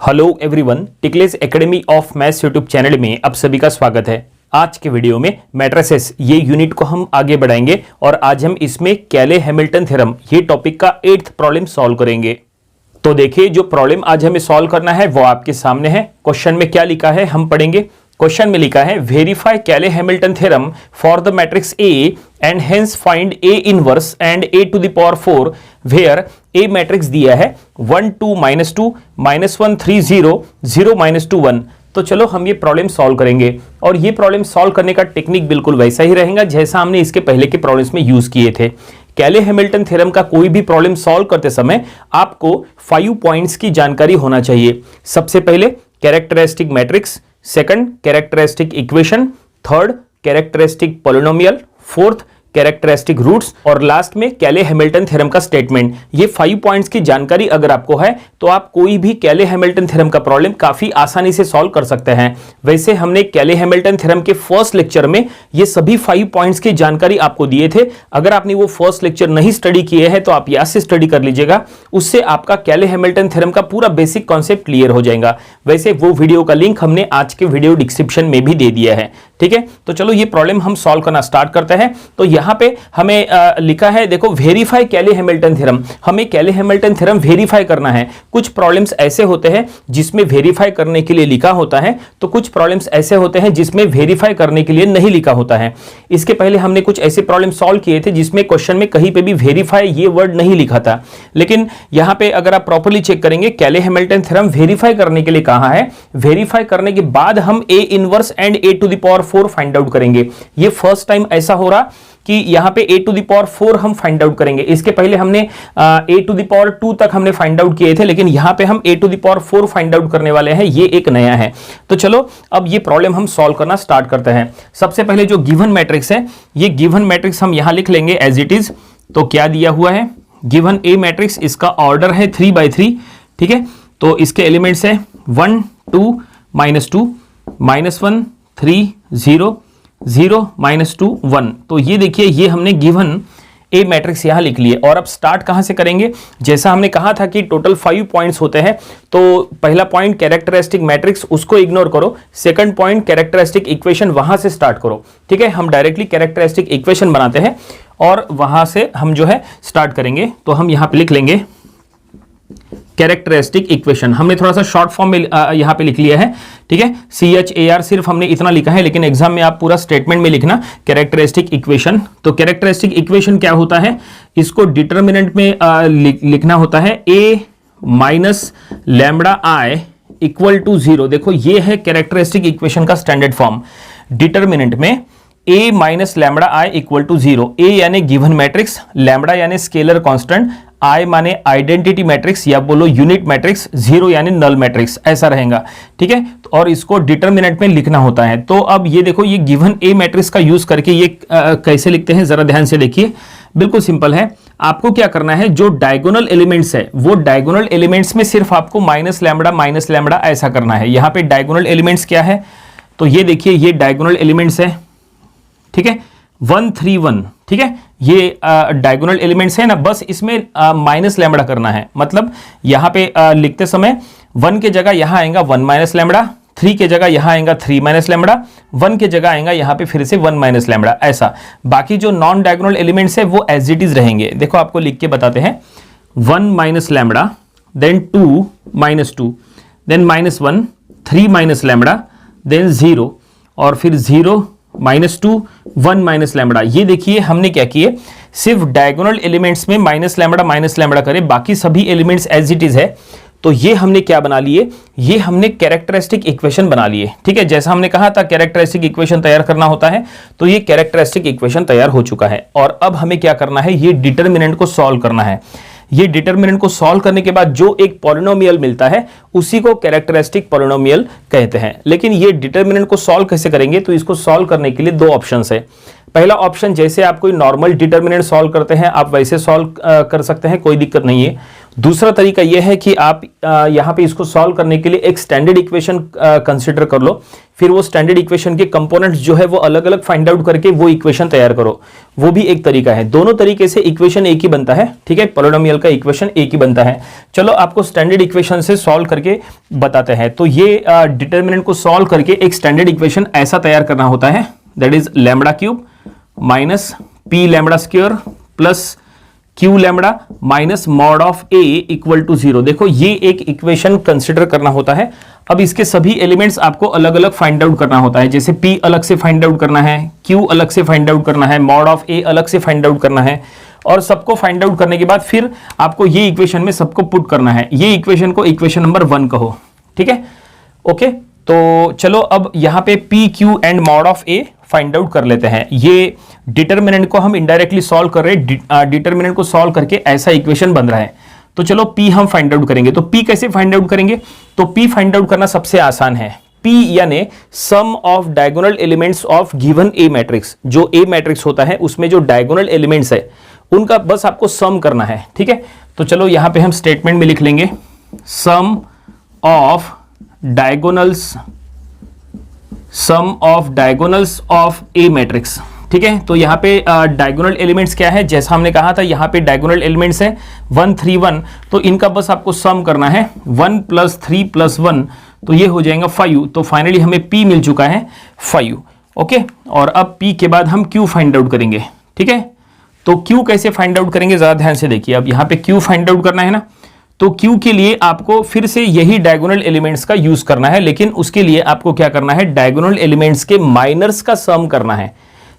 Hello everyone, Tickless academy of maths YouTube channel में आप सभी का स्वागत है। आज के वीडियो में मैट्रिसेस ये यूनिट को हम आगे बढ़ाएंगे और आज हम इसमें कैले हैमिल्टन थ्योरम ये टॉपिक का 8th प्रॉब्लम सॉल्व करेंगे। तो देखिए, जो प्रॉब्लम आज हमें सॉल्व करना है वो आपके सामने है। क्वेश्चन में क्या लिखा है हम पढ़ेंगे। क्वेश्चन में लिखा है verify Cayley Hamilton theorem for the matrix A and hence find A inverse and A to the power 4 where A matrix दिया है 1 2 -2 -1 3 0 0 -2 1। तो चलो हम ये प्रॉब्लम सॉल्व करेंगे और ये प्रॉब्लम सॉल्व करने का टेक्निक बिल्कुल वैसा ही रहेगा जैसा हमने इसके पहले के प्रॉब्लम्स में यूज किए थे। कैले हैमिल्टन थ्योरम का कोई भी प्रॉब्लम सॉल्व करते समय आपको 5 पॉइंट्स की जानकारी होना चाहिए। सबसे पहले characteristic matrix, second characteristic equation, third characteristic polynomial, fourth characteristic roots और लास्ट में कैले हैमिल्टन थ्योरम का स्टेटमेंट। ये 5 पॉइंट्स की जानकारी अगर आपको है तो आप कोई भी कैले हैमिल्टन थ्योरम का प्रॉब्लम काफी आसानी से सॉल्व कर सकते हैं। वैसे हमने कैले हैमिल्टन थ्योरम के फर्स्ट लेक्चर में ये सभी 5 पॉइंट्स की जानकारी आपको दिए थे। अगर आपने वो फर्स्ट लेक्चर नहीं स्टडी किए हैं तो आप यहाँ से स्टडी कर लीजिएगा, उससे आपका कैले हैमिल्टन थ्योरम का पूरा बेसिक कॉन्सेप्ट क्लियर हो जाएगा। वैसे वो वीडियो का लिंक हमने आज के वीडियो डिस्क्रिप्शन में भी दे दिया है, ठीक है। तो चलो ये प्रॉब्लम हम सॉल्व करना स्टार्ट करते हैं। तो यहाँ पे हमें लिखा है, देखो, वेरीफाई कैले हैमिल्टन थ्योरम। हमें कैले हैमिल्टन थ्योरम वेरीफाई करना है। कुछ प्रॉब्लम्स ऐसे होते हैं जिसमें वेरीफाई करने के लिए लिखा होता है, तो कुछ प्रॉब्लम्स ऐसे होते हैं जिसमें वेरीफाई करने के लिए नहीं लिखा होता है। इसके पहले हमने कुछ ऐसे प्रॉब्लम सॉल्व किए थे जिसमें क्वेश्चन में कहीं पे भी वेरीफाई ये वर्ड नहीं लिखा था, लेकिन यहाँ पे अगर आप प्रॉपर्ली चेक करेंगे कैले हैमिल्टन थ्योरम वेरीफाई करने के लिए कहा है। वेरीफाई करने के बाद हम A inverse and A to the power 4 find out करेंगे। ये फर्स्ट टाइम ऐसा हो रहा कि यहां पे a टू द पावर 4 हम फाइंड आउट करेंगे। इसके पहले हमने a टू द पावर 2 तक हमने फाइंड आउट किए थे, लेकिन यहां पे हम a to the power 4 find out करने वाले हैं। ये एक नया है। तो चलो अब ये प्रॉब्लम हम सॉल्व करना स्टार्ट करते हैं। सबसे पहले जो गिवन मैट्रिक्स है, ये गिवन मैट्रिक्स हम यहां लिख लेंगे एज इट इज। तो क्या दिया हुआ है, गिवन a मैट्रिक्स, इसका ऑर्डर है 3/3, ठीक है। तो इसके एलिमेंट्स है 1 2 -2 -1 3 0 0 -2 1। तो ये देखिए, ये हमने गिवन ए मैट्रिक्स यहां लिख लिए। और अब स्टार्ट कहां से करेंगे, जैसा हमने कहा था कि टोटल 5 पॉइंट्स होते हैं। तो पहला पॉइंट कैरेक्टरिस्टिक मैट्रिक्स, उसको इग्नोर करो। सेकंड पॉइंट कैरेक्टरिस्टिक इक्वेशन, वहां से स्टार्ट करो, ठीक है। हम डायरेक्टली कैरेक्टरिस्टिक इक्वेशन बनाते हैं और वहां से हम जो है स्टार्ट करेंगे। तो हम यहां पे लिख लेंगे कैरेक्टरिस्टिक इक्वेशन। हमने थोड़ा सा शॉर्ट फॉर्म में यहां पे लिख लिया है, ठीक है। CHAR सिर्फ हमने इतना लिखा है, लेकिन एग्जाम में आप पूरा स्टेटमेंट में लिखना कैरेक्टरिस्टिक इक्वेशन। तो कैरेक्टरिस्टिक इक्वेशन क्या होता है, इसको डिटर्मिनेंट में लिखना होता है a minus lambda i equal to 0। देखो, ये है कैरेक्टरिस्टिक इक्वेशन का स्टैंडर्ड फॉर्म। डिटर्मिनेंट में a minus lambda i equal to 0। a यानी गिवन मैट्रिक्स, लैम्बडा यानी स्केलर कांस्टेंट, I माने आइडेंटिटी मैट्रिक्स या बोलो यूनिट मैट्रिक्स, 0 यानी नल मैट्रिक्स, ऐसा रहेगा, ठीक है। और इसको डिटर्मिनेंट में लिखना होता है। तो अब ये देखो, ये गिवन ए मैट्रिक्स का यूज करके ये कैसे लिखते हैं, जरा ध्यान से देखिए। बिल्कुल सिंपल है। आपको क्या करना है, जो डायगोनल एलिमेंट्स है वो डायगोनल एलिमेंट्स में सिर्फ आपको माइनस लैम्बडा ऐसा करना है। यहां पे डायगोनल एलिमेंट्स क्या है, तो ये देखिए, ये डायगोनल एलिमेंट्स है, ठीक है। 1 3 1, ठीक है। ये डायगोनल एलिमेंट्स है ना, बस इसमें माइनस लैम्बडा करना है। मतलब यहां पे लिखते समय 1 के जगह यहां आएगा 1 माइनस लैम्बडा, 3 के जगह यहां आएगा 3 माइनस लैम्बडा, 1 के जगह आएगा यहां पे फिर से 1 माइनस लैम्बडा, ऐसा। बाकी जो नॉन डायगोनल एलिमेंट्स है वो एज इट इज रहेंगे। देखो, आपको लिख के बताते हैं, 1 minus lambda, then 2 -2, then -1, 3 minus lambda, then 0 और फिर 0 -2 1 माइनस लैम्बडा। ये देखिए, हमने क्या किए, सिर्फ डायगोनल एलिमेंट्स में माइनस लैम्बडा करे, बाकी सभी एलिमेंट्स एज इट इज है। तो ये हमने क्या बना लिए, ये हमने कैरेक्टरिस्टिक इक्वेशन बना लिए, ठीक है। जैसा हमने कहा था कैरेक्टरिस्टिक इक्वेशन तैयार करना होता है, तो ये कैरेक्टरिस्टिक इक्वेशन तैयार हो चुका है। और अब हमें क्या करना है, ये डिटर्मिनेंट को सॉल्व करना है। ये डिटर्मिनेंट को सॉल्व करने के बाद जो एक पॉलिनोमियल मिलता है उसी को कैरेक्टरिस्टिक पॉलिनोमियल कहते हैं। लेकिन ये डिटर्मिनेंट को सॉल्व कैसे करेंगे, तो इसको सॉल्व करने के लिए 2 ऑप्शंस है। पहला ऑप्शन, जैसे आप कोई नॉर्मल डिटर्मिनेंट सॉल्व करते हैं आप वैसे सॉल्व कर सकते हैं, कोई दिक्कत नहीं है। दूसरा तरीका यह है कि आप यहाँ पे इसको सॉल्व करने के लिए एक स्टैंडर्ड इक्वेशन कंसिडर कर लो, फिर वो स्टैंडर्ड इक्वेशन के कंपोनेंट्स जो है वो अलग अलग फाइंड आउट करके वो इक्वेशन तैयार करो, वो भी एक तरीका है। दोनों तरीके से इक्वेशन एक ही बनता है, ठीक है, पॉलिनोमियल का इक्वेशन एक ही बनता है। चलो आपको स्टैंडर्ड इक्वेशन से सॉल्व करके बताते हैं। तो ये डिटर्मिनेंट को सॉल्व करके एक स्टैंडर्ड इक्वेशन ऐसा तैयार करना होता है, that is lambda cube minus P lambda square plus Q lambda minus mod of A equal to 0। देखो ये एक इक्वेशन कंसिडर करना होता है। अब इसके सभी एलिमेंट्स आपको अलग अलग फाइंड आउट करना होता है, जैसे पी अलग से फाइंड आउट करना है, क्यू अलग से फाइंड आउट करना है, मॉड ऑफ ए अलग से फाइंड आउट करना है, और सबको फाइंड आउट करने के बाद फिर आपको ये इक्वेशन में सबको पुट करना है। ये इक्वेशन को इक्वेशन नंबर 1 कहो, ठीक है, ओके। तो चलो अब यहाँ पे P Q and mod of A find out कर लेते हैं। ये डिटर्मिनेंट को हम इनडायरेक्टली सॉल्व कर रहे हैं, डिटर्मिनेंट को सॉल्व करके ऐसा इक्वेशन बन रहा है। तो चलो पी हम फाइंड आउट करेंगे। तो पी कैसे फाइंड आउट करेंगे? तो पी फाइंड आउट करना सबसे आसान है। पी यानी sum of diagonal elements of given A matrix. जो ए मैट्रिक्स होता है उसमें जो डायगोनल एलिमेंट्स है उनका बस आपको सम करना है, ठीक है। तो चलो यहां पे हम स्टेटमेंट में लिख लेंगे sum of diagonals of A matrix, ठीक है। तो यहाँ पे डायगोनल एलिमेंट्स क्या है, जैसा हमने कहा था यहाँ पे डायगोनल एलिमेंट्स है 1 3 1, तो इनका बस आपको सम करना है 1 + 3 + 1, तो ये हो जाएगा 5। तो फाइनली हमें p मिल चुका है 5, ओके। और अब p के बाद हम q फाइंड आउट करेंगे, ठीक है। तो q कैसे फाइंड आउट करेंगे जरा ध्यान से देखिए। अब यहाँ पे q फाइंड आउट करना है ना, तो Q के लिए आपको फिर से यही डायगोनल एलिमेंट्स का यूज करना है, लेकिन उसके लिए आपको क्या करना है, डायगोनल एलिमेंट्स के माइनर्स का सम करना है,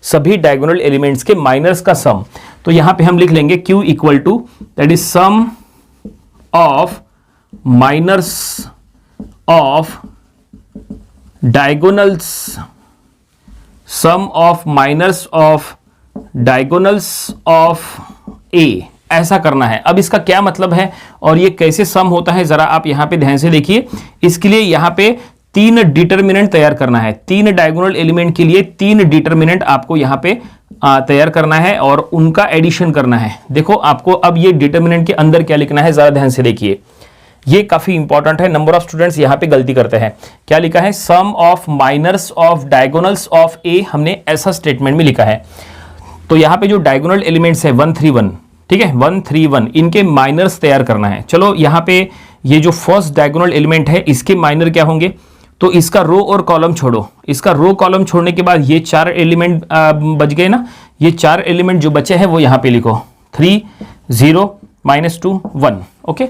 सभी डायगोनल एलिमेंट्स के माइनर्स का सम। तो यहां पे हम लिख लेंगे Q equal to that is sum of minors of diagonals, sum of minors of diagonals of A, ऐसा करना है। अब इसका क्या मतलब है और ये कैसे सम होता है जरा आप यहां पे ध्यान से देखिए। इसके लिए यहां पे 3 डिटर्मिनेंट तैयार करना है, 3 डायगोनल एलिमेंट के लिए 3 डिटर्मिनेंट आपको यहां पे तैयार करना है और उनका एडिशन करना है। देखो आपको अब ये डिटर्मिनेंट के अंदर क्या लिखना है जरा ध्यान से देखिए, ये काफी इंपॉर्टेंट है। नंबर ऑफ स्टूडेंट्स यहां पे गलती करते हैं। क्या लिखा है, sum of minors of diagonals of A, हमने ऐसा स्टेटमेंट में लिखा है। तो यहां पे जो डायगोनल एलिमेंट्स है 1 3 1, ठीक है, 1 3 1, इनके माइनर्स तैयार करना है। चलो यहाँ पे ये जो फर्स्ट डायगोनल एलिमेंट है इसके माइनर क्या होंगे, तो इसका रो और कॉलम छोड़ो, इसका रो कॉलम छोड़ने के बाद ये 4 एलिमेंट बच गए ना, ये 4 एलिमेंट जो बचे हैं वो यहाँ पे लिखो 3 0 -2 1, ओके।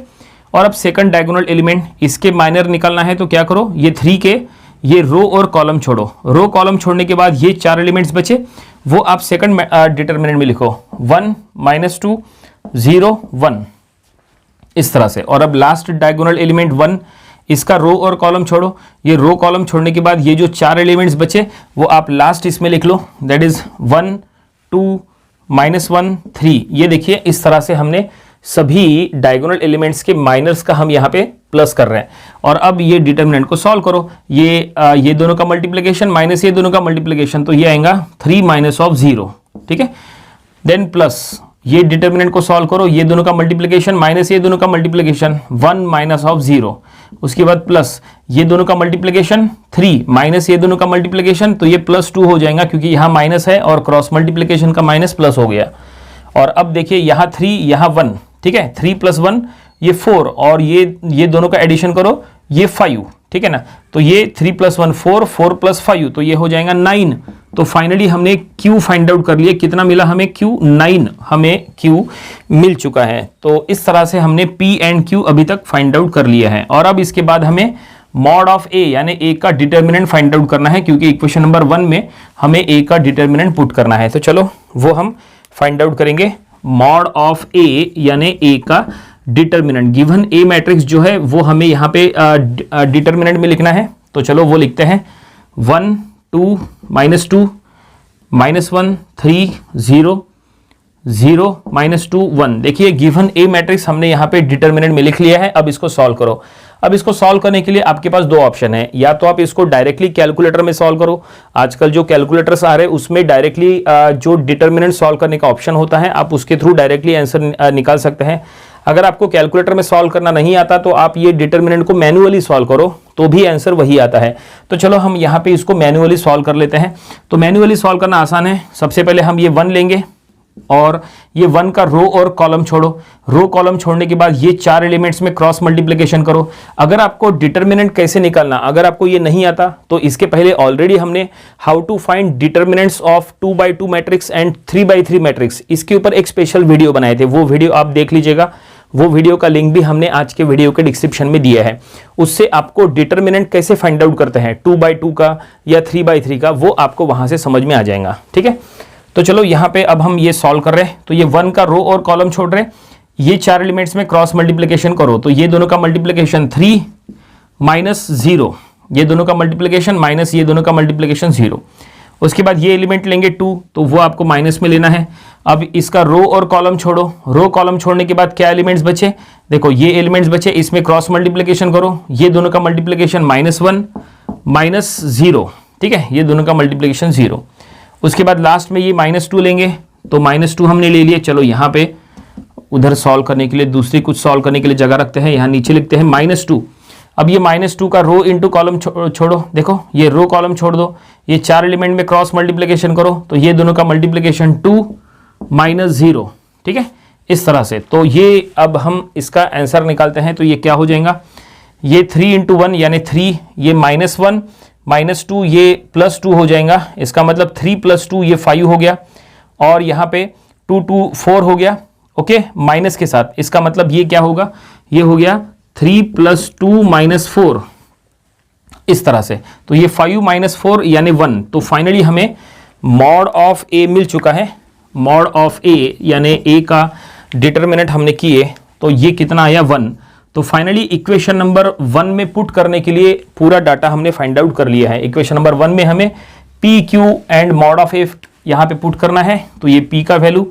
और अब सेकंड डायगोनल एलिमेंट, इसके माइनर निकालना है, तो क्या करो, ये 3 के ये रो और कॉलम छोड़ो, रो कॉलम छोड़ने के बाद ये 4 एलिमेंट्स बचे वो आप सेकंड डिटर्मिनेंट में लिखो 1 -2 0 1, इस तरह से। और अब लास्ट डायगोनल एलिमेंट 1, इसका रो और कॉलम छोड़ो, ये रो कॉलम छोड़ने के बाद ये जो 4 एलिमेंट्स बचे वो आप लास्ट इसमें लिख लो, दैट इज 1 2 -1 3। ये देखिए इस तरह से हमने सभी डायगोनल एलिमेंट्स के माइनर्स का हम यहाँ पे प्लस कर रहे हैं। और अब ये डिटर्मिनेंट को सॉल्व करो, ये दोनों का मल्टीप्लिकेशन माइनस ये दोनों का मल्टीप्लिकेशन, तो ये आएगा 3 - 0, ठीक है। देन प्लस ये डिटर्मिनेंट को सॉल्व करो, ये दोनों का मल्टीप्लिकेशन माइनस ये दोनों का मल्टीप्लिकेशन 1 - 0, उसके बाद प्लस ये दोनों का मल्टीप्लिकेशन 3 माइनस ये दोनों का मल्टीप्लिकेशन, तो ये +2 हो जाएगा क्योंकि यहाँ माइनस है और क्रॉस मल्टीप्लिकेशन का माइनस प्लस हो गया। और अब देखिए यहाँ 3 यहाँ 1, ठीक है, 3 + 1 ये 4, और ये दोनों का एडिशन करो ये 5, ठीक है ना। तो ये 3 + 1 4 4 + 5, तो ये हो जाएगा 9। तो फाइनली हमने Q फाइंड आउट कर लिया, कितना मिला हमें Q, 9 हमें Q मिल चुका है। तो इस तरह से हमने P एंड Q अभी तक फाइंड आउट कर लिया है। और अब इसके बाद हमें मॉड ऑफ A यानी A का डिटर्मिनेंट फाइंड आउट करना है, क्योंकि इक्वेशन नंबर 1 में हमें A का डिटर्मिनेंट पुट करना है। तो चलो वो हम फाइंड आउट करेंगे। मॉड ऑफ A यानी A का डिटर्मिनेंट, गिवन A मैट्रिक्स जो है वो हमें यहाँ पे डिटर्मिनेंट में लिखना है। तो चलो वो लिखते हैं 1 2 -2 -1 3 0 0 -2 1। देखिए गिवन A मैट्रिक्स हमने यहाँ पे डिटर्मिनेंट में लिख लिया है। अब इसको सॉल्व करो। अब इसको सॉल्व करने के लिए आपके पास 2 ऑप्शन है, या तो आप इसको डायरेक्टली कैलकुलेटर में सॉल्व करो, आजकल जो कैलकुलेटर्स आ रहे हैं उसमें डायरेक्टली जो डिटर्मिनेंट सॉल्व करने का ऑप्शन होता है आप उसके थ्रू डायरेक्टली आंसर निकाल सकते हैं। अगर आपको कैलकुलेटर में सॉल्व करना नहीं आता तो आप ये डिटर्मिनेंट को मैन्युअली सॉल्व करो तो भी आंसर वही आता है। तो चलो हम यहाँ पे इसको मैन्युअली सॉल्व कर लेते हैं। तो मैन्युअली सॉल्व करना आसान है। सबसे पहले हम ये 1 लेंगे और ये 1 का रो और कॉलम छोड़ो। रो कॉलम छोड़ने के बाद ये 4 एलिमेंट्स में क्रॉस मल्टीप्लिकेशन करो। अगर आपको डिटर्मिनेंट कैसे निकालना अगर आपको ये नहीं आता तो इसके पहले ऑलरेडी हमने how to find determinants of 2x2 matrix and 3x3 matrix, इसके ऊपर एक स्पेशल वीडियो बनाए थे। वो वीडियो आप देख लीजिएगा। वो वीडियो का लिंक भी हमने आज के वीडियो के डिस्क्रिप्शन में दिया है। उससे आपको डिटर्मिनेंट कैसे फाइंड आउट करते हैं 2x2 का या 3x3 का, वो आपको वहां से समझ में आ जाएगा। ठीक है, तो चलो यहाँ पे अब हम ये सॉल्व कर रहे हैं। तो ये 1 का रो और कॉलम छोड़ रहे हैं। ये 4 एलिमेंट्स में क्रॉस मल्टीप्लिकेशन करो तो ये दोनों का मल्टीप्लिकेशन 3 माइनस 0, ये दोनों का मल्टीप्लिकेशन माइनस ये दोनों का मल्टीप्लिकेशन 0। उसके बाद ये एलिमेंट लेंगे 2 तो वो आपको माइनस में लेना है। अब इसका रो और कॉलम छोड़ो। रो कॉलम छोड़ने के बाद क्या एलिमेंट्स बचे, देखो ये एलिमेंट्स बचे, इसमें क्रॉस मल्टीप्लिकेशन करो। ये दोनों का मल्टीप्लिकेशन -1 माइनस 0, ठीक है, ये दोनों का मल्टीप्लिकेशन 0। उसके बाद लास्ट में ये -2 लेंगे तो -2 हमने ले लिए। चलो यहाँ पे उधर सॉल्व करने के लिए दूसरी कुछ सॉल्व करने के लिए जगह रखते हैं, यहाँ नीचे लिखते हैं -2। अब ये -2 का रो इंटू कॉलम छोड़ो। देखो ये रो कॉलम छोड़ दो, ये 4 एलिमेंट में क्रॉस मल्टीप्लिकेशन करो तो ये दोनों का मल्टीप्लिकेशन 2 माइनस 0, ठीक है, इस तरह से। तो ये अब हम इसका आंसर निकालते हैं तो ये क्या हो जाएगा, ये 3 × 1 यानी 3, ये -1 -2 ये +2 हो जाएगा। इसका मतलब 3 + 2 ये 5 हो गया और यहाँ पे 2 2 4 हो गया, ओके, माइनस के साथ। इसका मतलब ये क्या होगा, ये हो गया 3 + 2 - 4, इस तरह से। तो ये 5 - 4 यानी 1। तो फाइनली हमें मॉड ऑफ ए मिल चुका है। मॉड ऑफ ए यानी ए का डिटर्मिनेंट हमने किए तो ये कितना आया 1। तो फाइनली इक्वेशन नंबर 1 में पुट करने के लिए पूरा डाटा हमने फाइंड आउट कर लिया है। इक्वेशन नंबर 1 में हमें P Q and mod of A यहाँ पे पुट करना है। तो ये पी का वैल्यू,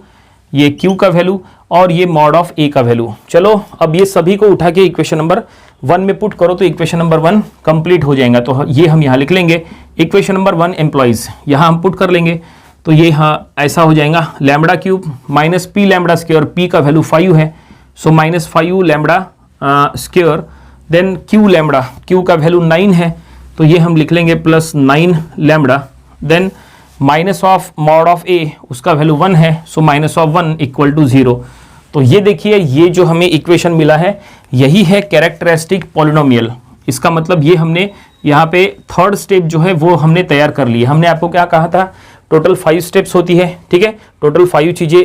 ये क्यू का वैल्यू और ये मॉड ऑफ ए का वैल्यू। चलो अब ये सभी को उठा के इक्वेशन नंबर 1 में पुट करो तो इक्वेशन नंबर 1 कंप्लीट हो जाएगा। तो ये हम यहाँ लिख लेंगे इक्वेशन नंबर 1 एम्प्लॉइज, यहाँ हम पुट कर लेंगे तो ये हाँ ऐसा हो जाएगा λ³ माइनस पी λ², पी का वैल्यू 5 है सो -5 λ², देन क्यू का वैल्यू 9 है तो ये हम लिख लेंगे +9 λ, then minus of mod of A उसका वैल्यू 1 है सो -1 = 0। तो ये देखिए ये जो हमें इक्वेशन मिला है यही है कैरेक्टरिस्टिक पॉलिनोमियल। इसका मतलब ये हमने यहाँ पे थर्ड स्टेप जो है वो हमने तैयार कर ली है। हमने आपको क्या कहा था, टोटल 5 स्टेप्स होती है, ठीक है, टोटल 5 चीजें।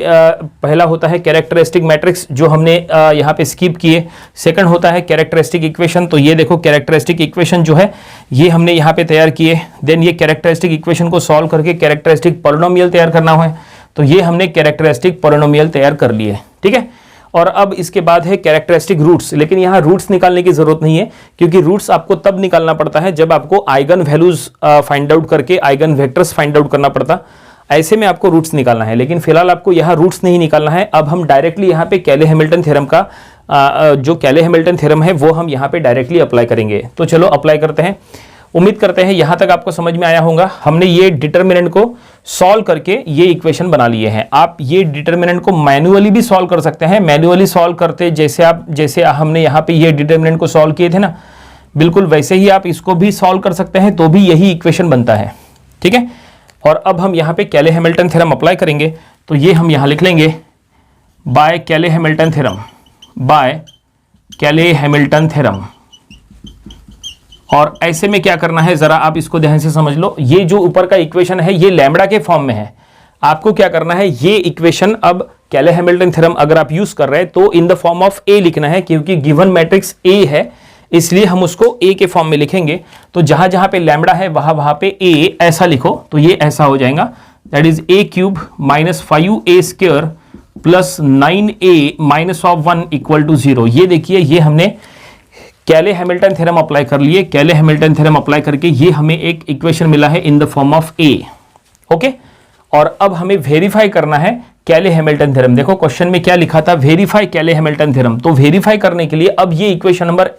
पहला होता है कैरेक्टरिस्टिक मैट्रिक्स जो हमने यहाँ पे स्किप किए। सेकंड होता है कैरेक्टरिस्टिक इक्वेशन, तो ये देखो कैरेक्टरिस्टिक इक्वेशन जो है ये हमने यहाँ पे तैयार किए। देन ये कैरेक्टरिस्टिक इक्वेशन को सॉल्व करके कैरेक्टरिस्टिक पॉलिनोमियल तैयार करना है तो ये हमने कैरेक्टरिस्टिक पॉलिनोमियल तैयार कर लिए, ठीक है। और अब इसके बाद है कैरेक्टरिस्टिक रूट्स, लेकिन यहाँ रूट्स निकालने की जरूरत नहीं है क्योंकि रूट्स आपको तब निकालना पड़ता है जब आपको आइगन वैल्यूज फाइंड आउट करके आइगन वेक्टर्स फाइंड आउट करना पड़ता, ऐसे में आपको रूट्स निकालना है। लेकिन फिलहाल आपको यहाँ रूट्स नहीं निकालना है। अब हम डायरेक्टली यहाँ पे कैले हैमिल्टन थ्योरम का जो कैले हैमिल्टन थ्योरम है वो हम यहाँ पे डायरेक्टली अप्लाई करेंगे। तो चलो अप्लाई करते हैं। उम्मीद करते हैं यहाँ तक आपको समझ में आया होगा। हमने ये डिटर्मिनेंट को सॉल्व करके ये इक्वेशन बना लिए हैं। आप ये डिटर्मिनेंट को मैन्युअली भी सॉल्व कर सकते हैं। मैन्युअली सॉल्व करते जैसे हमने यहाँ पे ये डिटर्मिनेंट को सॉल्व किए थे ना, बिल्कुल वैसे ही आप इसको भी सॉल्व कर सकते हैं तो भी यही इक्वेशन बनता है, ठीक है। और अब हम यहाँ पे कैले हैमिल्टन थ्योरम अप्लाई करेंगे तो ये हम यहाँ लिख लेंगे बाय कैले हैमिल्टन थ्योरम, बाय कैले हैमिल्टन थ्योरम। और ऐसे में क्या करना है जरा आप इसको ध्यान से समझ लो। ये जो ऊपर का इक्वेशन है ये लैम्बडा के फॉर्म में है। आपको क्या करना है, ये इक्वेशन अब कैले हैमिल्टन थ्योरम अगर आप यूज कर रहे हैं तो इन द फॉर्म ऑफ ए लिखना है, क्योंकि गिवन मैट्रिक्स ए है इसलिए हम उसको ए के फॉर्म में लिखेंगे। तो जहां जहां पे लैम्बडा है वहां पे ए ऐसा लिखो तो ये ऐसा हो जाएगा, that is a³ - 5a² + 9a -1 = 0। ये देखिए ये हमने कैले हैमिल्टन थ्योरम अप्लाई कर लिए। कैले हैमिल्टन थ्योरम अप्लाई करके ये हमें एक इक्वेशन मिला है in the form of A, okay. और अब हमें वेरीफाई करना है कैले हैमिल्टन थ्योरम। देखो क्वेश्चन में क्या लिखा था, वेरीफाई कैले हैमिल्टन थ्योरम। तो वेरीफाई करने के लिए अब ये इक्वेशन नंबर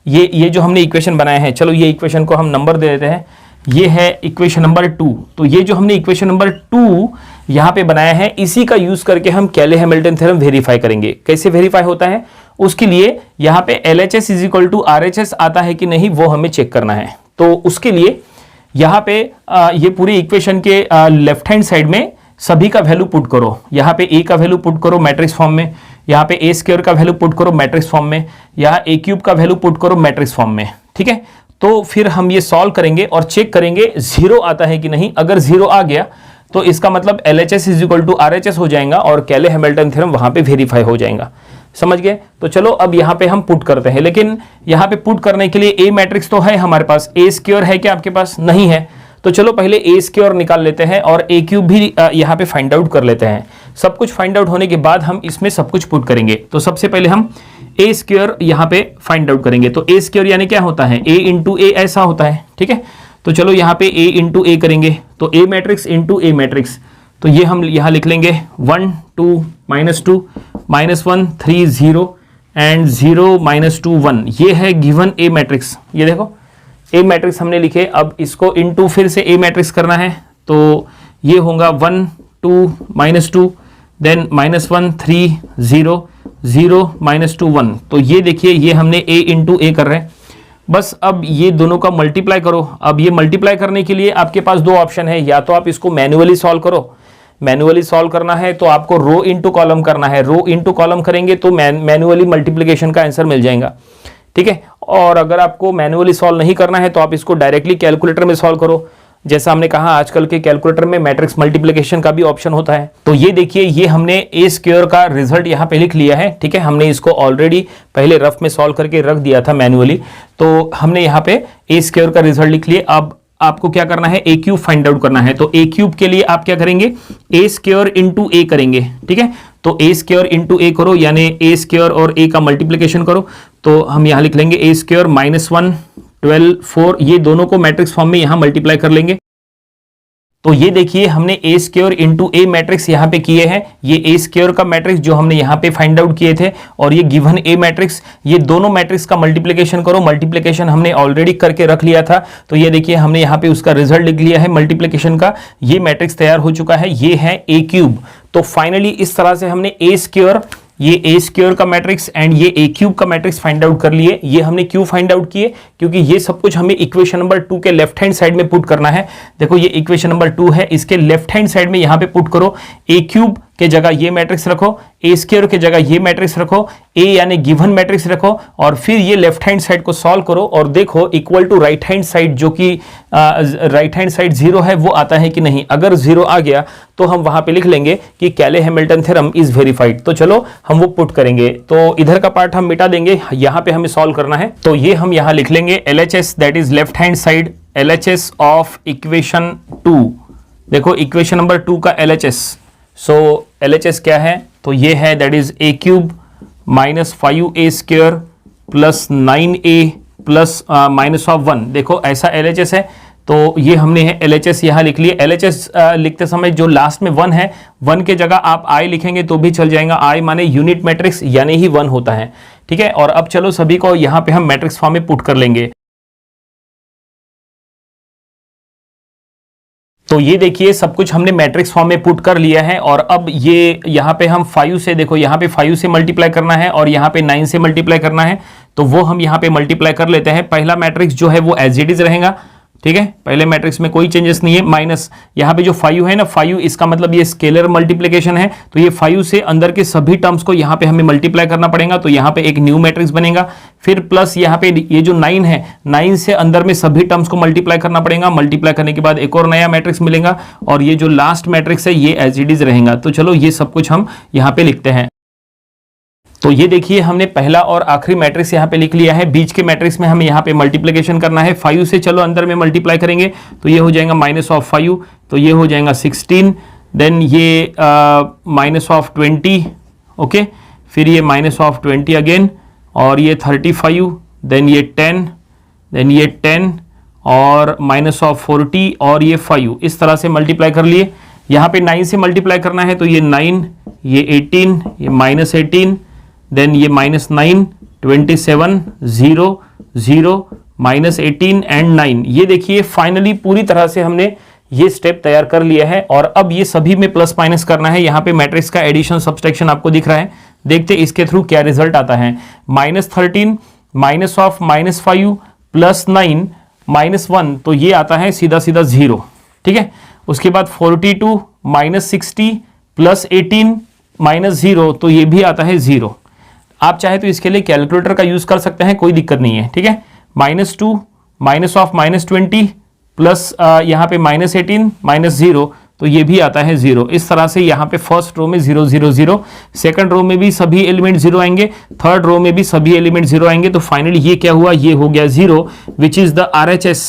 ये जो हमने इक्वेशन बनाए हैं, चलो ये इक्वेशन को हम नंबर दे देते हैं। ये है इक्वेशन नंबर 2। तो ये जो हमने इक्वेशन नंबर 2 यहाँ पे बनाया है, इसी का यूज करके हम कैले हैमिल्टन थ्योरम वेरीफाई करेंगे। कैसे वेरीफाई होता है, उसके लिए यहाँ पे LHS is equal to RHS आता है कि नहीं वो हमें चेक करना है। तो उसके लिए यहाँ पे ये पूरी इक्वेशन के लेफ्ट हैंड साइड में सभी का वैल्यू पुट करो। यहाँ पे a का वैल्यू पुट करो मैट्रिक्स फॉर्म में, यहाँ पे a स्क्वायर का वैल्यू पुट करो मैट्रिक्स फॉर्म में, यहाँ a क्यूब का वैल्यू पुट करो मैट्रिक्स फॉर्म में। ठीक है, तो फिर हम ये सॉल्व करेंगे और चेक करेंगे जीरो आता है कि नहीं। अगर जीरो आ गया तो इसका मतलब LHS is equal to RHS हो जाएगा और कैले हैमिल्टन थ्योरम वहां पे वेरीफाई हो जाएगा। समझ गए? तो चलो अब यहाँ पे हम पुट करते हैं, लेकिन यहाँ पे पुट करने के लिए A मैट्रिक्स तो है हमारे पास, A स्क्वायर है क्या आपके पास? नहीं है। तो चलो पहले A स्क्वायर निकाल लेते हैं और A क्यूब भी यहाँ पे फाइंड आउट कर लेते हैं। सब कुछ फाइंड आउट होने के बाद हम इसमें सब कुछ पुट करेंगे। तो सबसे पहले हम A स्क्वायर यहाँ पे फाइंड आउट करेंगे। तो A स्क्वायर यानी क्या होता है? A इंटू A ऐसा होता है। ठीक है, तो चलो यहाँ पे A इंटू A करेंगे, तो A matrix into A matrix, तो ये हम यहाँ लिख लेंगे 1 2 -2 -1 3 0 एंड 0 -2 1। ये है गिवन A मैट्रिक्स। ये देखो A मैट्रिक्स हमने लिखे। अब इसको इनटू फिर से A मैट्रिक्स करना है, तो ये होगा 1 2 -2 देन -1 3 0 0 -2 1। तो ये देखिए ये हमने A इंटू A कर रहे हैं। बस अब ये दोनों का मल्टीप्लाई करो। अब ये मल्टीप्लाई करने के लिए आपके पास दो ऑप्शन है, या तो आप इसको मैन्युअली सॉल्व करो। मैन्युअली सॉल्व करना है तो आपको रो इंटू कॉलम करना है। रो इंटू कॉलम करेंगे तो मैन्युअली मल्टीप्लिकेशन का आंसर मिल जाएगा। ठीक है, और अगर आपको मैन्युअली सॉल्व नहीं करना है तो आप इसको डायरेक्टली कैलकुलेटर में सॉल्व करो। जैसा हमने कहा आजकल के कैलकुलेटर में मैट्रिक्स मल्टीप्लिकेशन का भी ऑप्शन होता है। तो ये देखिए ये हमने A स्क्वायर का रिजल्ट यहाँ पे लिख लिया है। ठीक है, हमने इसको ऑलरेडी पहले रफ में सॉल्व करके रख दिया था मैन्युअली, तो हमने यहाँ पे A स्क्वायर का रिजल्ट लिख लिया। अब आपको क्या करना है? A क्यूब फाइंड आउट करना है। तो A क्यूब के लिए आप क्या करेंगे? A स्क्वायर इंटू A करेंगे। ठीक है, तो A स्क्वायर इंटू A करो, यानी A स्क्वायर और A का मल्टीप्लिकेशन करो। तो हम यहाँ लिख लेंगे A स्क्वायर -1 12 4, ये दोनों को मैट्रिक्स फॉर्म में यहाँ मल्टीप्लाई कर लेंगे। तो ये देखिए हमने A square into A matrix यहाँ पे किए हैं। ये A स्क्वायर का मैट्रिक्स जो हमने यहाँ पे फाइंड आउट किए थे, और ये गिवन A मैट्रिक्स, ये दोनों मैट्रिक्स का मल्टीप्लिकेशन करो। मल्टीप्लिकेशन हमने ऑलरेडी करके रख लिया था, तो ये देखिए हमने यहाँ पे उसका रिजल्ट लिख लिया है मल्टीप्लिकेशन का। ये मैट्रिक्स तैयार हो चुका है, ये है A क्यूब। तो फाइनली इस तरह से हमने A स्क्वायर, ये A स्क्वायर का मैट्रिक्स एंड ये A क्यूब का मैट्रिक्स फाइंड आउट कर लिए। ये हमने क्यों फाइंड आउट किए? क्योंकि ये सब कुछ हमें इक्वेशन नंबर 2 के लेफ्ट हैंड साइड में पुट करना है। देखो ये इक्वेशन नंबर 2 है, इसके लेफ्ट हैंड साइड में यहाँ पे पुट करो। A क्यूब के जगह ये मैट्रिक्स रखो, A स्क्वायर के जगह ये मैट्रिक्स रखो, A यानी गिवन मैट्रिक्स रखो, और फिर ये लेफ्ट हैंड साइड को सॉल्व करो और देखो equal to right hand side, जो कि राइट हैंड साइड 0 है, वो आता है कि नहीं। अगर 0 आ गया तो हम वहां पे लिख लेंगे कि कैले हैमिल्टन थ्योरम इज वेरीफाइड। तो चलो हम वो पुट करेंगे। तो इधर का पार्ट हम मिटा देंगे, यहाँ पे हमें सॉल्व करना है। तो ये हम यहाँ लिख लेंगे LHS that is left hand side, LHS of equation 2। देखो इक्वेशन नंबर 2 का LHS, सो LHS क्या है? तो ये है that is A cube -5A square plus 9A plus -1। देखो ऐसा LHS है, तो ये हमने है LHS यहाँ लिख लिए। LHS लिखते समय जो लास्ट में 1 है, 1 के जगह आप I लिखेंगे तो भी चल जाएगा। I माने यूनिट मैट्रिक्स यानी ही 1 होता है। ठीक है, और अब चलो सभी को यहाँ पे हम मैट्रिक्स फॉर्म में पुट कर लेंगे। तो ये देखिए सब कुछ हमने मैट्रिक्स फॉर्म में पुट कर लिया है, और अब ये यहाँ पे हम 5 से, देखो यहाँ पे 5 से मल्टीप्लाई करना है और यहाँ पे 9 से मल्टीप्लाई करना है, तो वो हम यहाँ पे मल्टीप्लाई कर लेते हैं। पहला मैट्रिक्स जो है वो एज इट इज रहेगा। ठीक है, पहले मैट्रिक्स में कोई चेंजेस नहीं है। माइनस यहाँ पे जो 5 है ना, 5 इसका मतलब ये स्केलर मल्टीप्लिकेशन है, तो ये 5 से अंदर के सभी टर्म्स को यहाँ पे हमें मल्टीप्लाई करना पड़ेगा। तो यहाँ पे एक न्यू मैट्रिक्स बनेगा। फिर प्लस यहाँ पे ये जो 9 है, 9 से अंदर में सभी टर्म्स को मल्टीप्लाई करना पड़ेगा। मल्टीप्लाई करने के बाद एक और नया मैट्रिक्स मिलेगा, और ये जो लास्ट मैट्रिक्स है ये एज इट इज रहेगा। तो चलो ये सब कुछ हम यहाँ पे लिखते हैं। तो ये देखिए हमने पहला और आखिरी मैट्रिक्स यहाँ पे लिख लिया है। बीच के मैट्रिक्स में हमें यहाँ पे मल्टीप्लिकेशन करना है। 5 से चलो अंदर में मल्टीप्लाई करेंगे तो ये हो जाएगा -5, तो ये हो जाएगा 16, देन ये -20, ओके, फिर ये -20 अगेन, और ये 35, देन ये 10, देन ये 10 और -40 और ये 5, इस तरह से मल्टीप्लाई कर लिए। यहाँ पे 9 से मल्टीप्लाई करना है तो ये 9, ये 18, ये -18, देन ये -9, 27, 0, 0, -18 एंड 9। ये देखिए फाइनली पूरी तरह से हमने ये स्टेप तैयार कर लिया है और अब ये सभी में प्लस माइनस करना है। यहाँ पे मैट्रिक्स का एडिशन सब्सट्रैक्शन आपको दिख रहा है, देखते इसके थ्रू क्या रिजल्ट आता है। -13 माइनस ऑफ -5 प्लस 9 -1, तो ये आता है सीधा सीधा 0, ठीक है। उसके बाद 42 -60 प्लस 18 -0, तो ये भी आता है 0। आप चाहे तो इसके लिए कैलकुलेटर का यूज कर सकते हैं, कोई दिक्कत नहीं है, ठीक है। -2 माइनस ऑफ -20 प्लस यहाँ पे -18 -0, तो ये भी आता है 0। इस तरह से यहाँ पे फर्स्ट रो में 0 0 0, सेकंड रो में भी सभी एलिमेंट 0 आएंगे, थर्ड रो में भी सभी एलिमेंट 0 आएंगे। तो फाइनली ये क्या हुआ, ये हो गया 0, which is the RHS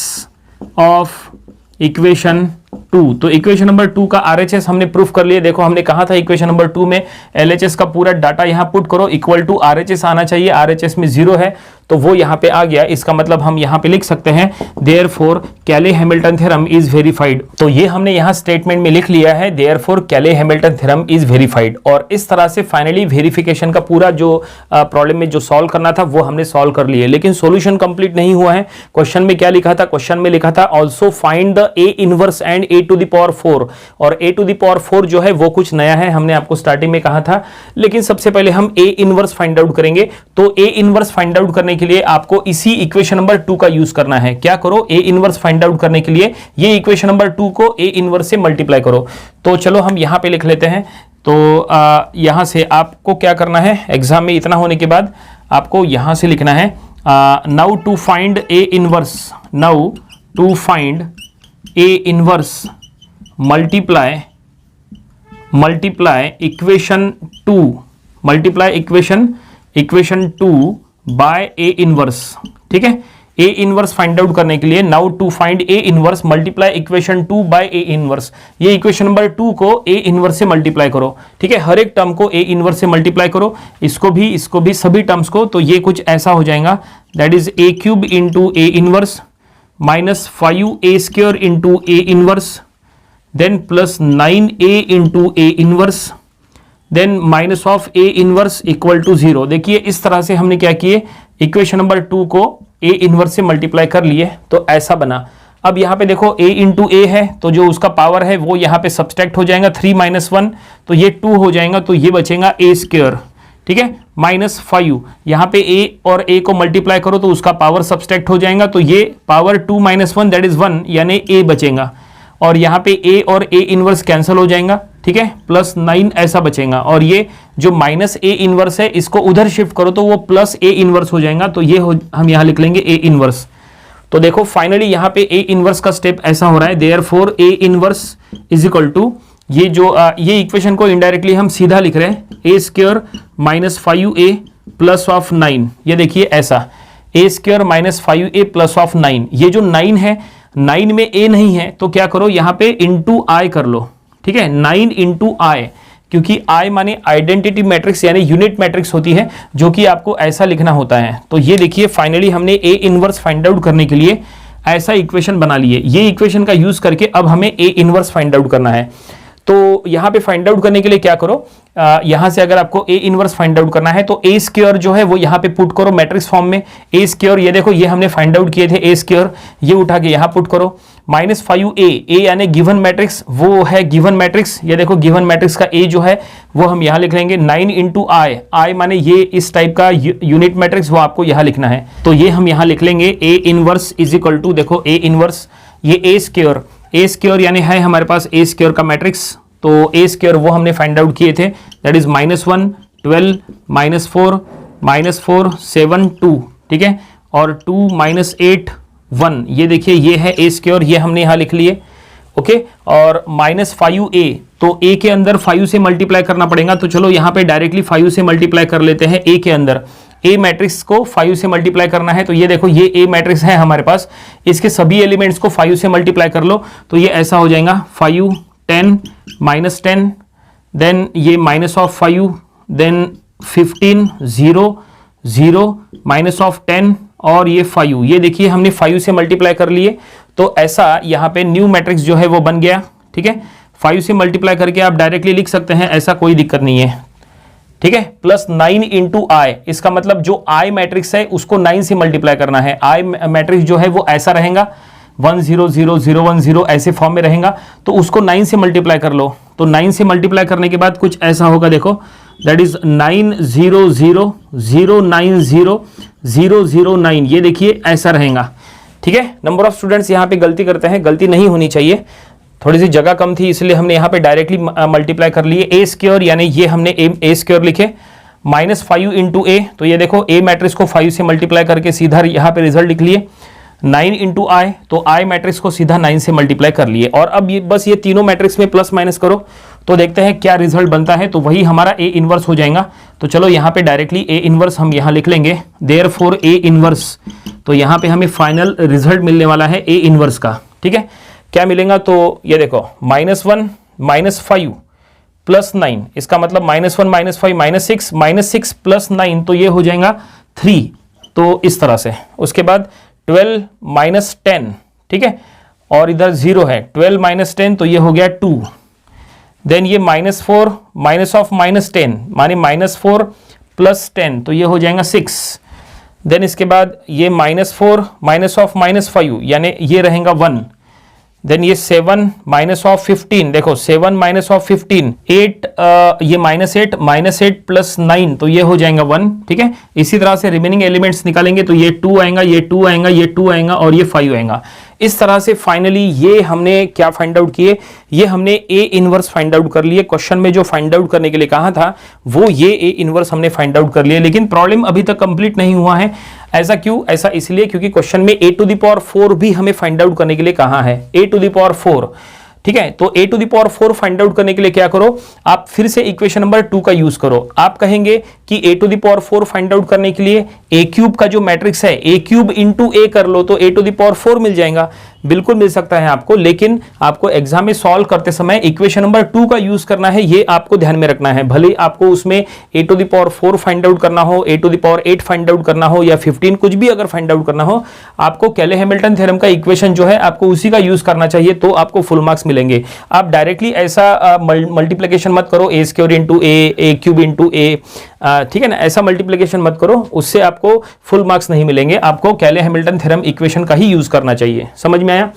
of equation 2। तो इक्वेशन नंबर 2 का RHS हमने प्रूफ कर लिया। देखो हमने कहा था इक्वेशन नंबर 2 में LHS का पूरा डाटा यहां पुट करो, इक्वल टू RHS आना चाहिए। RHS में 0 है तो वो यहां पे आ गया। इसका मतलब हम यहां पे लिख सकते हैं देयरफॉर कैले हैमिल्टन थ्योरम इज वेरीफाइड। तो ये हमने यहां स्टेटमेंट में लिख लिया है, देयरफॉर कैले हैमिल्टन थ्योरम इज वेरीफाइड। और इस तरह से फाइनली वेरिफिकेशन का पूरा जो प्रॉब्लम में जो सॉल्व करना था वो हमने सॉल्व कर लिया। लेकिन सॉल्यूशन कंप्लीट नहीं हुआ है। क्वेश्चन में क्या लिखा था, क्वेश्चन में लिखा था also find the A inverse and A to the power 4। और A टू द पावर 4 जो है वो कुछ नया है, हमने आपको स्टार्टिंग में कहा था। लेकिन सबसे पहले हम A इनवर्स फाइंड आउट करेंगे। तो A इनवर्स फाइंड आउट करने के लिए आपको इसी इक्वेशन नंबर 2 का यूज करना है। क्या करो, A इनवर्स फाइंड आउट करने के लिए ये इक्वेशन नंबर 2 को A इनवर्स से मल्टीप्लाई करो। तो चलो हम यहां पे लिख लेते हैं। तो यहां से आपको क्या करना है, एग्जाम में इतना होने के बाद आपको यहां से लिखना है now to find A inverse, now to find A inverse multiply equation 2, multiply equation 2 by A inverse, ठीक है। A इनवर्स फाइंड आउट करने के लिए now to find A inverse multiply equation 2 by A inverse. ये equation number 2 को A inverse से multiply करो, ठीक है। हर एक टर्म को A इनवर्स से मल्टीप्लाई करो, इसको भी सभी टर्म्स को। तो ये कुछ ऐसा हो जाएगा, that is A cube into A inverse minus 5A square into A inverse, then plus 9A into A inverse, then minus of A inverse equal to 0। देखिए इस तरह से हमने क्या किए, इक्वेशन नंबर 2 को A इनवर्स से मल्टीप्लाई कर लिए, तो ऐसा बना। अब यहाँ पे देखो A इंटू A है, तो जो उसका पावर है वो यहाँ पे सब्सट्रैक्ट हो जाएगा, 3 माइनस 1, तो ये 2 हो जाएगा, तो ये बचेगा A स्क्वायर, ठीक है, माइनस 5। यहाँ पे A और A को मल्टीप्लाई करो तो उसका पावर सब्सट्रैक्ट हो जाएगा, तो ये पावर 2 माइनस 1 दैट इज 1, यानी A बचेगा। और यहाँ पे A और A इनवर्स कैंसिल हो जाएगा, ठीक है, प्लस 9 ऐसा बचेगा। और ये जो माइनस A इनवर्स है इसको उधर शिफ्ट करो तो वो प्लस A इनवर्स हो जाएगा, तो ये हम यहाँ लिख लेंगे A इनवर्स। तो देखो फाइनली यहाँ पे A इनवर्स का स्टेप ऐसा हो रहा है, therefore A inverse is equal to ये जो ये इक्वेशन को इनडायरेक्टली हम सीधा लिख रहे हैं, A square minus 5A plus of 9। ये देखिए ऐसा A square minus 5A plus of 9। ये जो 9 है, 9 में A नहीं है तो क्या करो, यहाँ पे इंटू I कर लो, ठीक है, 9 इंटू I, क्योंकि I माने आइडेंटिटी मैट्रिक्स यानी यूनिट मैट्रिक्स होती है, जो कि आपको ऐसा लिखना होता है। तो ये देखिए फाइनली हमने A इनवर्स फाइंड आउट करने के लिए ऐसा इक्वेशन बना लिए। ये इक्वेशन का यूज करके अब हमें A इनवर्स फाइंड आउट करना है। तो यहाँ पे फाइंड आउट करने के लिए क्या करो, यहाँ से अगर आपको A इनवर्स फाइंड आउट करना है तो A स्क्वायर जो है वो यहाँ पे पुट करो मैट्रिक्स फॉर्म में। A स्क्वायर ये देखो, ये हमने फाइंड आउट किए थे, A स्क्वायर ये उठा के यहाँ पुट करो, माइनस 5A, A यानी गिवन मैट्रिक्स, वो है गिवन मैट्रिक्स। ये देखो गिवन मैट्रिक्स का A जो है वो हम यहाँ लिख लेंगे 9 इंटू I माने ये इस टाइप का यूनिट मैट्रिक्स, वो आपको यहाँ लिखना है। तो ये हम यहाँ लिख लेंगे A inverse is equal to, देखो A इनवर्स ये A स्क्वायर यानी है हमारे पास A स्क्वायर का मैट्रिक्स। तो A स्क्वायर वो हमने फाइंड आउट किए थे, दैट इज -1 12 -4 7 2, ठीक है, और 2 -8 1। ये देखिए ये है A स्क्वायर, ये हमने यहाँ लिख लिए, ओके। और -5A, तो A के अंदर 5 से मल्टीप्लाई करना पड़ेगा, तो चलो यहाँ पे डायरेक्टली 5 से मल्टीप्लाई कर लेते हैं। A के अंदर A मैट्रिक्स को 5 से मल्टीप्लाई करना है, तो ये देखो ये A मैट्रिक्स है हमारे पास, इसके सभी एलिमेंट्स को 5 से मल्टीप्लाई कर लो, तो ये ऐसा हो जाएगा 5 10 -10, देन ये minus of 5, then 15 0 0 minus of 10 और ये 5। ये देखिए हमने 5 से मल्टीप्लाई कर लिए, तो ऐसा यहाँ पे न्यू मैट्रिक्स जो है वो बन गया, ठीक है। 5 से मल्टीप्लाई करके आप डायरेक्टली लिख सकते हैं, ऐसा कोई दिक्कत नहीं है, ठीक है, प्लस 9 इंटू I। इसका मतलब जो I मैट्रिक्स है उसको 9 से मल्टीप्लाई करना है। I मैट्रिक्स जो है वो ऐसा रहेगा, 1 0 0 0 1 0 ऐसे फॉर्म में रहेगा, तो उसको 9 से मल्टीप्लाई कर लो। तो 9 से मल्टीप्लाई करने के बाद कुछ ऐसा होगा, देखो दैट इज 9 0 0 0 9 0 0 0 9, ये देखिए ऐसा रहेगा। ठीक है, नंबर ऑफ स्टूडेंट्स यहाँ पे गलती करते हैं, गलती नहीं होनी चाहिए, थोड़ी सी जगह कम थी इसलिए हमने यहाँ पे डायरेक्टली मल्टीप्लाई कर लिए। ए स्क्वायर यानी ये हमने ए स्क्वायर लिखे, -5 इंटू ए, तो ये देखो ए मैट्रिक्स को 5 से मल्टीप्लाई करके सीधा यहाँ पे रिजल्ट लिख लिए। 9 इंटू आई, तो आई मैट्रिक्स को सीधा 9 से मल्टीप्लाई कर लिए। और अब ये बस ये तीनों मैट्रिक्स में प्लस माइनस करो तो देखते हैं क्या रिजल्ट बनता है, तो वही हमारा ए इनवर्स हो जाएगा। तो चलो यहाँ पे डायरेक्टली ए इनवर्स हम यहाँ लिख लेंगे, देयरफॉर ए इनवर्स, तो यहाँ पे हमें फाइनल रिजल्ट मिलने वाला है ए इनवर्स का। ठीक है, क्या मिलेगा, तो ये देखो -1 -5 प्लस 9, इसका मतलब -1 -5 -6 प्लस 9, तो ये हो जाएगा 3, तो इस तरह से। उसके बाद 12 -10, ठीक है, और इधर 0 है, 12 - 10 तो ये हो गया 2। देन ये -4 -10 माने -4 प्लस 10 तो ये हो जाएगा 6। देन इसके बाद ये -4 -5 यानी ये रहेगा 1। देन ये 7 -15, देखो 7 -15 8, ये -8 प्लस 9 तो ये हो जाएगा 1। ठीक है, इसी तरह से रिमेनिंग एलिमेंट्स निकालेंगे तो ये 2 आएगा, ये 2 आएगा, ये 2 आएगा और ये 5 आएगा। इस तरह से फाइनली ये हमने क्या फाइंड आउट किए, ये हमने ए इनवर्स फाइंड आउट कर लिए। क्वेश्चन में जो फाइंड आउट करने के लिए कहा था वो ये ए इनवर्स हमने फाइंड आउट कर लिया, लेकिन प्रॉब्लम अभी तक कंप्लीट नहीं हुआ है। ऐसा क्यों, ऐसा इसलिए क्योंकि क्वेश्चन में a⁴ भी हमें फाइंड आउट करने के लिए कहा है, a⁴। ठीक है, तो a⁴ फाइंड आउट करने के लिए क्या करो, आप फिर से इक्वेशन नंबर 2 का यूज करो। आप कहेंगे कि a⁴ फाइंड आउट करने के लिए a³ का जो मैट्रिक्स है a³ इंटू a कर लो तो a⁴ मिल जाएगा। बिल्कुल मिल सकता है आपको, लेकिन आपको एग्जाम में सॉल्व करते समय इक्वेशन नंबर 2 का यूज करना है, ये आपको ध्यान में रखना है। भले आपको उसमें a⁴ फाइंड आउट करना हो, a⁴ फाइंड आउट करना हो या 15 कुछ भी अगर फाइंड आउट करना हो, आपको केले हैमिल्टन थ्योरम का इक्वेशन जो है आपको उसी का यूज करना चाहिए, तो आपको फुल मार्क्स मिलेंगे। आप डायरेक्टली ऐसा मल्टीप्लीकेशन मत करो, a² into a³ into a, ठीक है ना, ऐसा मल्टीप्लीकेशन मत करो, उससे आपको फुल मार्क्स नहीं मिलेंगे। आपको केले हैमिल्टन थ्योरम इक्वेशन का ही यूज करना चाहिए। समझ में आया?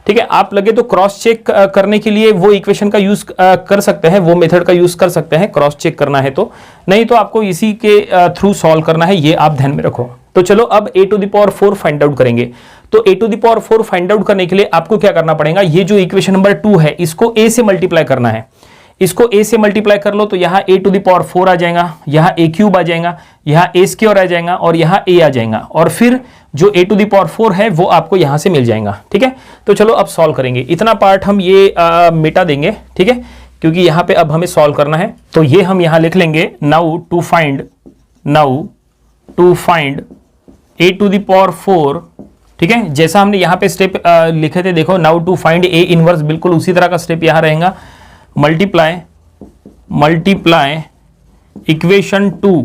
ठीक है, आप लगे तो क्रॉस चेक करने के लिए वो इक्वेशन का यूज कर सकते हैं, वो मेथड का यूज कर सकते हैं क्रॉस चेक करना है तो, नहीं तो आपको इसी के थ्रू सॉल्व करना है, ये आप ध्यान में रखो। तो चलो अब a⁴ फाइंड आउट करेंगे। तो a⁴ फाइंड आउट करने के लिए आपको क्या करना पड़ेगा, ये जो इक्वेशन नंबर 2 है इसको a से मल्टीप्लाई करना है। इसको a से मल्टीप्लाई कर लो तो यहाँ a⁴ आ जाएगा, यहाँ a³ आ जाएगा, यहाँ a² आ जाएगा और यहाँ a आ जाएगा, और फिर जो a⁴ है वो आपको यहाँ से मिल जाएगा। ठीक है, तो चलो अब सॉल्व करेंगे। इतना पार्ट हम ये मिटा देंगे, ठीक है, क्योंकि यहाँ पे अब हमें सॉल्व करना है। तो ये हम यहाँ लिख लेंगे, नाउ टू फाइंड a⁴, ठीक है, जैसा हमने यहाँ पे स्टेप लिखे थे, देखो now to find a inverse, बिल्कुल उसी तरह का स्टेप यहाँ रहेगा। मल्टीप्लाई इक्वेशन 2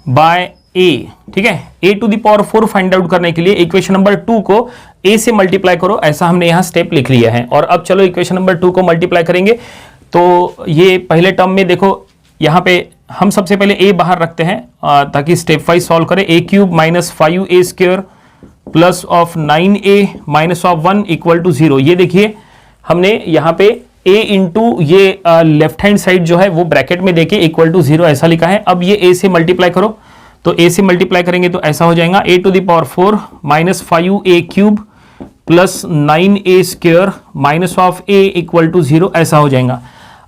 बाय a, ठीक है, a⁴ फाइंड आउट करने के लिए इक्वेशन नंबर 2 को a से मल्टीप्लाई करो, ऐसा हमने यहाँ स्टेप लिख लिया है। और अब चलो इक्वेशन नंबर 2 को मल्टीप्लाई करेंगे। तो ये पहले टर्म में देखो, यहाँ पे हम सबसे पहले a बाहर रखते हैं ताकि स्टेप वाइज सॉल्व करें। a³ - 5a² plus of 9a minus of 1 equal to 0। ये देखिए हमने यहाँ पे a इंटू ये लेफ्ट हैंड साइड जो है वो ब्रैकेट में देके इक्वल टू 0 ऐसा लिखा है। अब ये a से मल्टीप्लाई करो, तो a से मल्टीप्लाई करेंगे तो ऐसा हो जाएगा a⁴ minus 5a³ plus 9a² minus of a equal to 0 ऐसा हो जाएगा।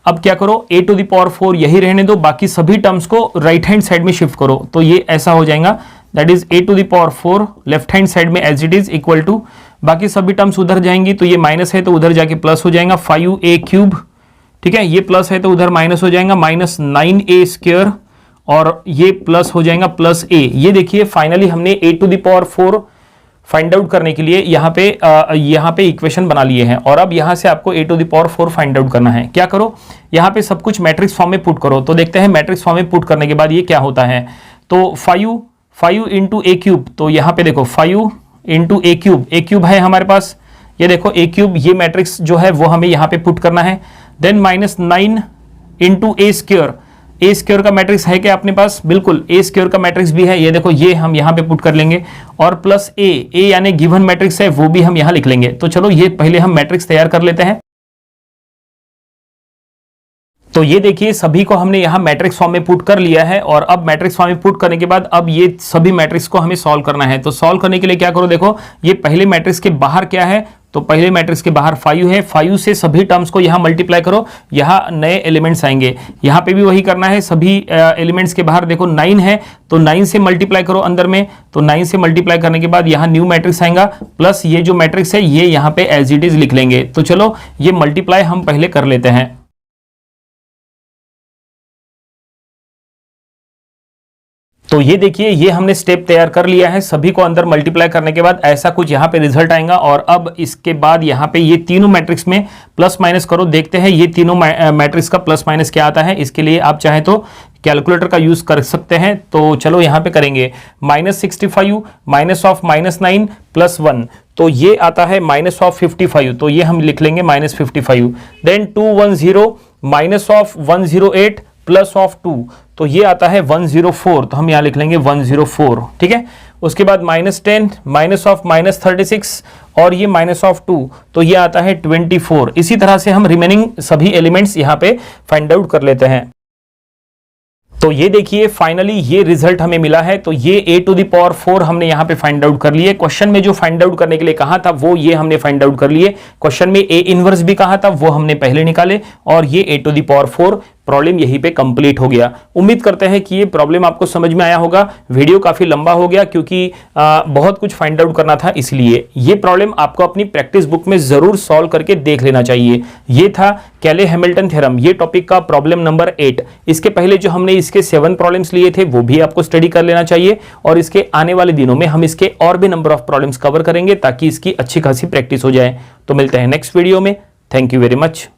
अब क्या करो, a⁴ यही रहने दो, बाकी सभी टर्म्स को राइट हैंड साइड में शिफ्ट करो, तो ये ऐसा हो जाएगा, that is a⁴ left hand side में as it is equal to, बाकी सभी टर्म्स उधर जाएंगी, तो ये माइनस है तो उधर जाके प्लस हो जाएगा 5a³, ठीक है, ये प्लस है तो उधर माइनस हो जाएगा माइनस 9a² और ये प्लस हो जाएगा प्लस a। ये देखिए फाइनली हमने a⁴ फाइंड आउट करने के लिए यहाँ पे इक्वेशन बना लिए हैं। और अब यहाँ से आपको a⁴ फाइंड आउट करना है। क्या करो, यहाँ पे सब कुछ मैट्रिक्स फॉर्म में पुट करो, तो देखते हैं मैट्रिक्स फॉर्म में पुट करने के बाद ये क्या होता है। तो 5 इंटू a³, तो यहाँ पे देखो 5 इंटू a³ है हमारे पास, ये देखो a³ ये मैट्रिक्स जो है वो हमें यहाँ पे पुट करना है। देन -9 इंटू a², ए स्क्वायर का मैट्रिक्स है क्या अपने पास? बिल्कुल ए स्क्वायर का मैट्रिक्स भी है, ये देखो ये हम यहां पे पुट कर लेंगे और प्लस ए यानी गिवन मैट्रिक्स है वो भी हम यहां लिख लेंगे। तो चलो ये पहले हम मैट्रिक्स तैयार कर लेते हैं। तो ये देखिए सभी को हमने यहां मैट्रिक्स फॉर्म में पुट कर लिया है और अब मैट्रिक्स फॉर्म में पुट करने के बाद अब ये सभी मैट्रिक्स को हमें सॉल्व करना है। तो सॉल्व करने के लिए क्या करो, देखो ये पहले मैट्रिक्स के बाहर क्या है, तो पहले मैट्रिक्स के बाहर 5 है, 5 से सभी टर्म्स को यहां मल्टीप्लाई करो, यहां नए एलिमेंट्स आएंगे, यहां पे भी वही करना है, सभी एलिमेंट्स के बाहर देखो 9 है तो 9 से मल्टीप्लाई करो अंदर में, तो 9 से मल्टीप्लाई करने के बाद यहां न्यू मैट्रिक्स आएगा प्लस ये जो मैट्रिक्स है ये यहां पे एज इट इज लिख लेंगे। तो चलो ये मल्टीप्लाई हम पहले कर लेते हैं। तो ये देखिए ये हमने स्टेप तैयार कर लिया है, सभी को अंदर मल्टीप्लाई करने के बाद ऐसा कुछ यहाँ पे रिजल्ट आएगा। और अब इसके बाद यहाँ पे ये तीनों मैट्रिक्स में प्लस माइनस करो, देखते हैं ये तीनों मैट्रिक्स का प्लस माइनस क्या आता है। इसके लिए आप चाहे तो कैलकुलेटर का यूज कर सकते हैं। तो चलो यहाँ पे करेंगे -65 माइनस ऑफ -9 प्लस 1, तो ये आता है माइनस ऑफ 55, तो ये हम लिख लेंगे -55। Then 210 minus of 108 plus of 2, तो ये आता है 104, तो हम यहां लिख लेंगे 104, ठीक है। उसके बाद -10 माइनस ऑफ -36 और ये माइनस ऑफ 2, तो ये आता है 24। इसी तरह से हम रिमेनिंग सभी एलिमेंट्स यहां पे फाइंड आउट कर लेते हैं। तो ये देखिए फाइनली ये रिजल्ट हमें मिला है। तो ये a⁴ हमने यहां पे फाइंड आउट कर लिए। क्वेश्चन में जो फाइंड आउट करने के लिए कहा था वो ये हमने फाइंड आउट कर लिए। क्वेश्चन में a इनवर्स भी कहा था वो हमने पहले निकाले और ये a⁴ प्रॉब्लम यहीं पे कंप्लीट हो गया। उम्मीद करते हैं कि ये प्रॉब्लम आपको समझ में आया होगा। वीडियो काफी लंबा हो गया क्योंकि बहुत कुछ फाइंड आउट करना था, इसलिए ये प्रॉब्लम आपको अपनी प्रैक्टिस बुक में जरूर सॉल्व करके देख लेना चाहिए। ये था कैले हैमिल्टन थ्योरम, ये टॉपिक का प्रॉब्लम नंबर 8। इसके पहले जो हमने इसके 7 प्रॉब्लम्स लिए थे वो भी आपको स्टडी कर लेना चाहिए और इसके आने वाले दिनों में हम इसके और भी नंबर ऑफ प्रॉब्लम्स कवर करेंगे ताकि इसकी अच्छी खासी प्रैक्टिस हो जाए। तो मिलते हैं नेक्स्ट वीडियो में। Thank you very much.